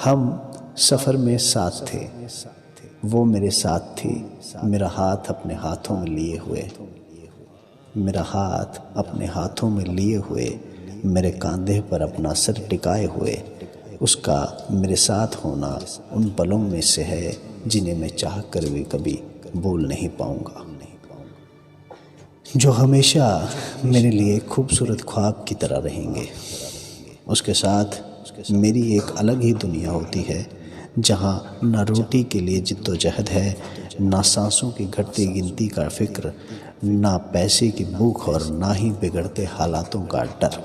ہم سفر میں ساتھ تھے، وہ میرے ساتھ تھی، میرا ہاتھ اپنے ہاتھوں میں لیے ہوئے، میرا ہاتھ اپنے ہاتھوں میں لیے ہوئے، میرے کاندھے پر اپنا سر ٹکائے ہوئے۔ اس کا میرے ساتھ ہونا ان پلوں میں سے ہے جنہیں میں چاہ کر بھی کبھی بھول نہیں پاؤں گا، جو ہمیشہ میرے لیے خوبصورت خواب کی طرح رہیں گے۔ اس کے ساتھ میری ایک الگ ہی دنیا ہوتی ہے، جہاں نہ روٹی کے لیے جد و جہد ہے، نہ سانسوں کی گھٹتی گنتی کا فکر، نہ پیسے کی بھوک اور نہ ہی بگڑتے حالاتوں کا ڈر۔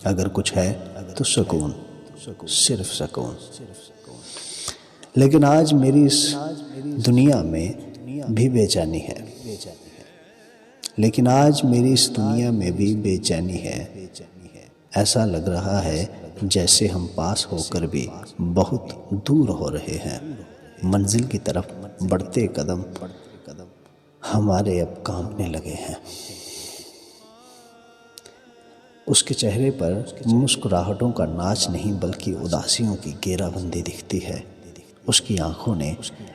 اگر کچھ ہے تو سکون، صرف سکون۔ لیکن آج میری اس دنیا میں بھی بے چینی ہے، لیکن آج میری اس دنیا میں بھی بے چینی ہے۔ ایسا لگ رہا ہے جیسے ہم پاس ہو کر بھی بہت دور ہو رہے ہیں۔ منزل کی طرف بڑھتے قدم ہمارے اب کانپنے لگے ہیں۔ اس کے چہرے پر مسکراہٹوں کا ناچ نہیں بلکہ اداسیوں کی گھیرا بندی دکھتی ہے۔ اس کی آنکھوں نے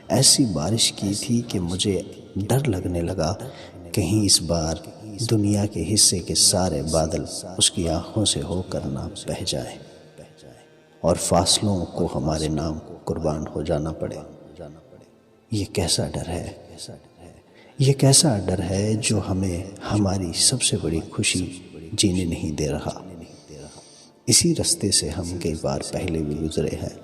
ایسی بارش کی تھی کہ مجھے ڈر لگنے لگا کہیں اس بار دنیا کے حصے کے سارے بادل اس کی آنکھوں سے ہو کر نہ بہہ جائیں اور فاصلوں کو ہمارے نام قربان ہو جانا پڑے۔ یہ کیسا ڈر ہے، یہ کیسا ڈر ہے جو ہمیں ہماری سب سے بڑی خوشی جینے نہیں دے رہا۔ اسی رستے سے ہم کئی بار پہلے بھی گزرے ہیں۔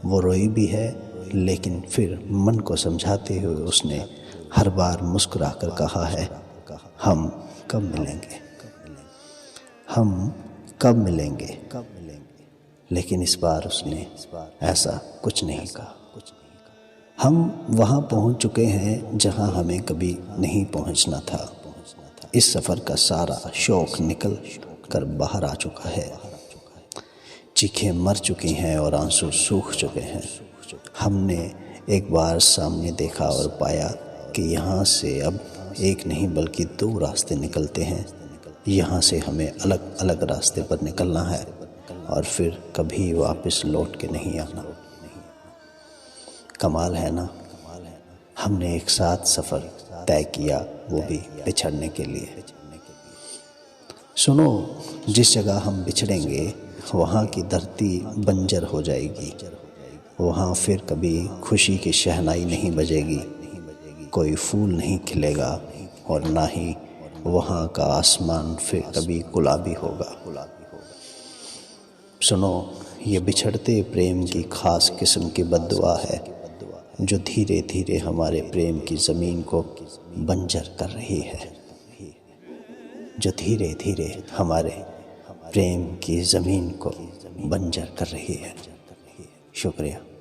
وہ روئی بھی ہے، لیکن پھر من کو سمجھاتے ہوئے اس نے ہر بار مسکرا کر کہا ہے، ہم کب ملیں گے، ہم کب ملیں گے۔ لیکن اس بار اس نے ایسا کچھ نہیں کہا۔ ہم وہاں پہنچ چکے ہیں جہاں ہمیں کبھی نہیں پہنچنا تھا۔ اس سفر کا سارا شوق نکل کر باہر آ چکا ہے۔ چیخیں مر چکی ہیں اور آنسو سوکھ چکے ہیں۔ ہم نے ایک بار سامنے دیکھا اور پایا کہ یہاں سے اب ایک نہیں بلکہ دو راستے نکلتے ہیں۔ یہاں سے ہمیں الگ الگ راستے پر نکلنا ہے اور پھر کبھی واپس لوٹ کے نہیں آنا۔ کمال ہے نا، ہم نے ایک ساتھ سفر طے کیا، وہ بھی بچھڑنے کے لیے۔ سنو، جس جگہ ہم بچھڑیں گے وہاں کی دھرتی بنجر ہو جائے گی، وہاں پھر کبھی خوشی کی شہنائی نہیں بجے گی، کوئی پھول نہیں کھلے گا اور نہ ہی وہاں کا آسمان پھر کبھی گلابی ہوگا۔ سنو، یہ بچھڑتے پریم کی خاص قسم کی بد دعا ہے جو دھیرے دھیرے ہمارے پریم کی زمین کو بنجر کر رہی ہے، جو دھیرے دھیرے ہمارے پریم کی زمین کو بنجر کر رہی ہے۔ شکریہ۔